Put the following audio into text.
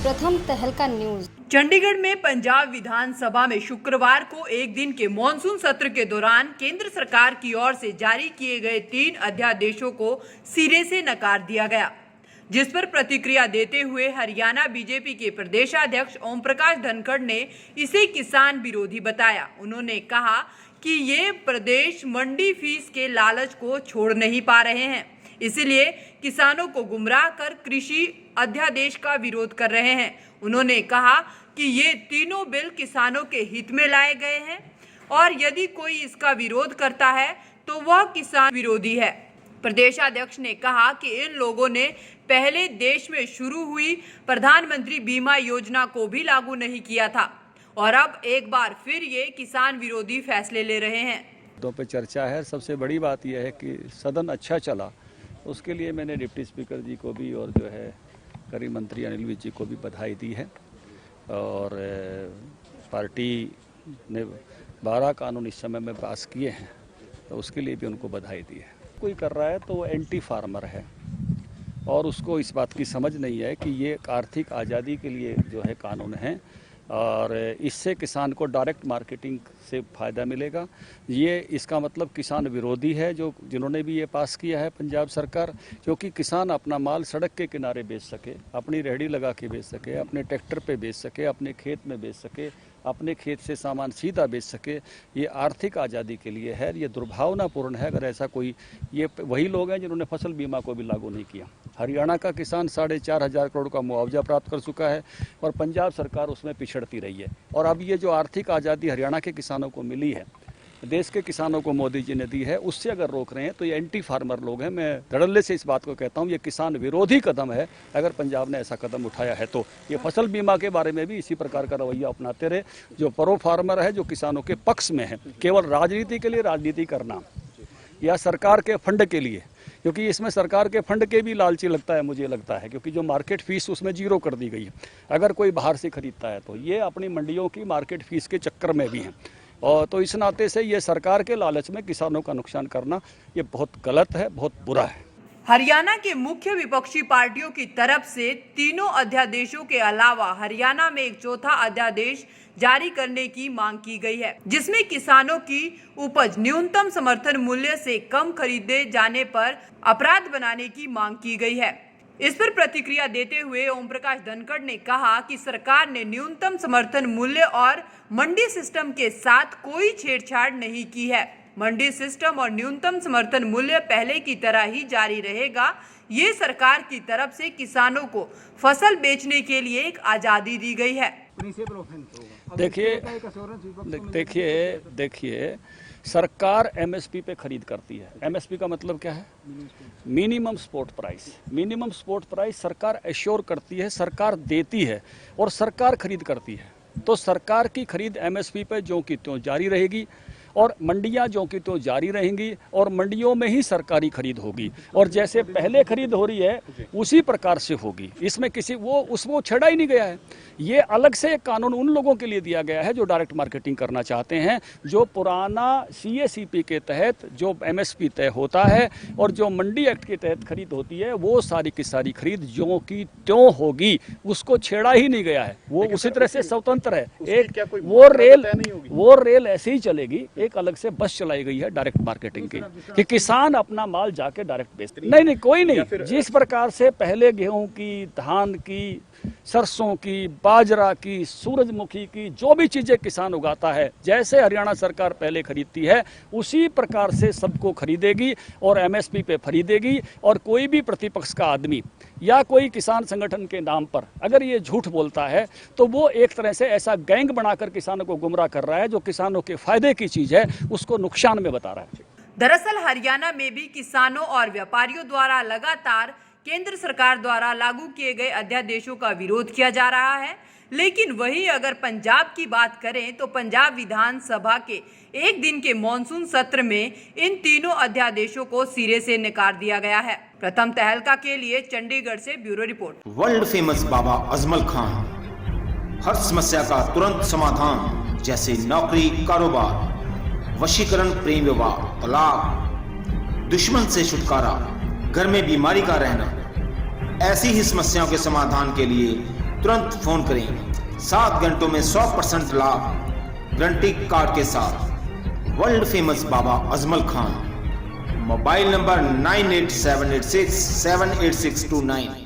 प्रथम तहलका न्यूज। चंडीगढ़ में पंजाब विधानसभा में शुक्रवार को एक दिन के मॉनसून सत्र के दौरान केंद्र सरकार की ओर से जारी किए गए 3 अध्यादेशों को सिरे से नकार दिया गया, जिस पर प्रतिक्रिया देते हुए हरियाणा बीजेपी के प्रदेशाध्यक्ष ओम प्रकाश धनखड़ ने इसे किसान विरोधी बताया। उन्होंने कहा कि ये प्रदेश मंडी फीस के लालच को छोड़ नहीं पा रहे हैं, इसलिए किसानों को गुमराह कर कृषि अध्यादेश का विरोध कर रहे हैं। उन्होंने कहा कि ये तीनों बिल किसानों के हित में लाए गए हैं और यदि कोई इसका विरोध करता है तो वह किसान विरोधी है। प्रदेशाध्यक्ष ने कहा कि इन लोगों ने पहले देश में शुरू हुई प्रधानमंत्री बीमा योजना को भी लागू नहीं किया था और अब एक बार फिर ये किसान विरोधी फैसले ले रहे हैं। तो पे चर्चा है। सबसे बड़ी बात यह है कि सदन अच्छा चला, उसके लिए मैंने डिप्टी स्पीकर जी को भी और जो है गृह मंत्री अनिल विज जी को भी बधाई दी है और पार्टी ने 12 कानून इस समय में पास किए हैं तो उसके लिए भी उनको बधाई दी है। कोई कर रहा है तो वो एंटी फार्मर है और उसको इस बात की समझ नहीं है कि ये आर्थिक आज़ादी के लिए जो है कानून है और इससे किसान को डायरेक्ट मार्केटिंग से फ़ायदा मिलेगा। ये इसका मतलब किसान विरोधी है जिन्होंने भी ये पास किया है पंजाब सरकार, क्योंकि किसान अपना माल सड़क के किनारे बेच सके, अपनी रेहड़ी लगा के बेच सके, अपने ट्रैक्टर पे बेच सके, अपने खेत में बेच सके, अपने खेत से सामान सीधा बेच सके। ये आर्थिक आज़ादी के लिए है। ये दुर्भावनापूर्ण है अगर ऐसा कोई, ये वही लोग हैं जिन्होंने फसल बीमा को भी लागू नहीं किया। हरियाणा का किसान 4,500 करोड़ का मुआवजा प्राप्त कर चुका है और पंजाब सरकार उसमें पिछड़ती रही है। और अब ये जो आर्थिक आज़ादी हरियाणा के किसानों को मिली है, देश के किसानों को मोदी जी ने दी है, उससे अगर रोक रहे हैं तो ये एंटी फार्मर लोग हैं। मैं धड़ल्ले से इस बात को कहता हूँ, ये किसान विरोधी कदम है। अगर पंजाब ने ऐसा कदम उठाया है तो ये फसल बीमा के बारे में भी इसी प्रकार का रवैया अपनाते रहे। जो प्रो फार्मर है, जो किसानों के पक्ष में है, केवल राजनीति के लिए राजनीति करना या सरकार के फंड के लिए, क्योंकि इसमें सरकार के फंड के भी लालची लगता है, मुझे लगता है, क्योंकि जो मार्केट फीस उसमें 0 कर दी गई है। अगर कोई बाहर से खरीदता है तो ये अपनी मंडियों की मार्केट फीस के चक्कर में भी हैं और तो इस नाते से ये सरकार के लालच में किसानों का नुकसान करना ये बहुत गलत है, बहुत बुरा है। हरियाणा के मुख्य विपक्षी पार्टियों की तरफ से तीनों अध्यादेशों के अलावा हरियाणा में एक चौथा अध्यादेश जारी करने की मांग की गई है, जिसमें किसानों की उपज न्यूनतम समर्थन मूल्य से कम खरीदे जाने पर अपराध बनाने की मांग की गई है। इस पर प्रतिक्रिया देते हुए ओम प्रकाश धनखड़ ने कहा कि सरकार ने न्यूनतम समर्थन मूल्य और मंडी सिस्टम के साथ कोई छेड़छाड़ नहीं की है। मंडी सिस्टम और न्यूनतम समर्थन मूल्य पहले की तरह ही जारी रहेगा। ये सरकार की तरफ से किसानों को फसल बेचने के लिए एक आज़ादी दी गई है। देखिए सरकार एमएसपी पे खरीद करती है। एमएसपी का मतलब क्या है? Minimum support price. Minimum support price सरकार एश्योर करती है, सरकार देती है और सरकार खरीद करती है। तो सरकार की खरीद एमएसपी पे ज्यों की त्यों जारी रहेगी और मंडियां ज्यों की त्यों जारी रहेंगी और मंडियों में ही सरकारी खरीद होगी और जैसे पहले खरीद हो रही है उसी प्रकार से होगी। इसमें किसी वो छेड़ा ही नहीं गया है। ये अलग से एक कानून उन लोगों के लिए दिया गया है जो डायरेक्ट मार्केटिंग करना चाहते हैं, जो पुराना CACP के तहत जो MSP तय होता है और जो मंडी एक्ट के तहत खरीद होती है, वो सारी की सारी खरीद ज्यों की त्यों होगी, उसको छेड़ा ही नहीं गया है। वो उसी तरह से स्वतंत्र है। एक वो रेल ऐसे ही चलेगी। एक अलग से बस चलाई गई है डायरेक्ट मार्केटिंग की कि किसान अपना माल जाके डायरेक्ट बेचते। नहीं कोई नहीं। जिस प्रकार से पहले गेहूं की, धान की, सरसों की, बाजरा की, सूरजमुखी की, जो भी चीजें किसान उगाता है, जैसे हरियाणा सरकार पहले खरीदती है उसी प्रकार से सबको खरीदेगी और MSP पे खरीदेगी। और कोई भी प्रतिपक्ष का आदमी या कोई किसान संगठन के नाम पर अगर ये झूठ बोलता है तो वो एक तरह से ऐसा गैंग बनाकर किसानों को गुमराह कर रहा है। जो किसानों के फायदे की चीज है उसको नुकसान में बता रहा है। दरअसल हरियाणा में भी किसानों और व्यापारियों द्वारा लगातार केंद्र सरकार द्वारा लागू किए गए अध्यादेशों का विरोध किया जा रहा है। लेकिन वहीं अगर पंजाब की बात करें तो पंजाब विधानसभा के एक दिन के मॉनसून सत्र में इन तीनों अध्यादेशों को सिरे से नकार दिया गया है। प्रथम तहलका के लिए चंडीगढ़ से bureau report. World famous Baba Ajmal Khan हर समस्या का तुरंत समाधान, जैसे नौकरी, कारोबार, वशीकरण, प्रेम विवाह, तलाक, दुश्मन से छुटकारा, घर में बीमारी का रहना, ऐसी ही समस्याओं के समाधान के लिए तुरंत फोन करें। 7 घंटों में 100% लाभ गारंटी कार्ड के साथ। World famous Baba Ajmal Khan. Mobile number 9878678629।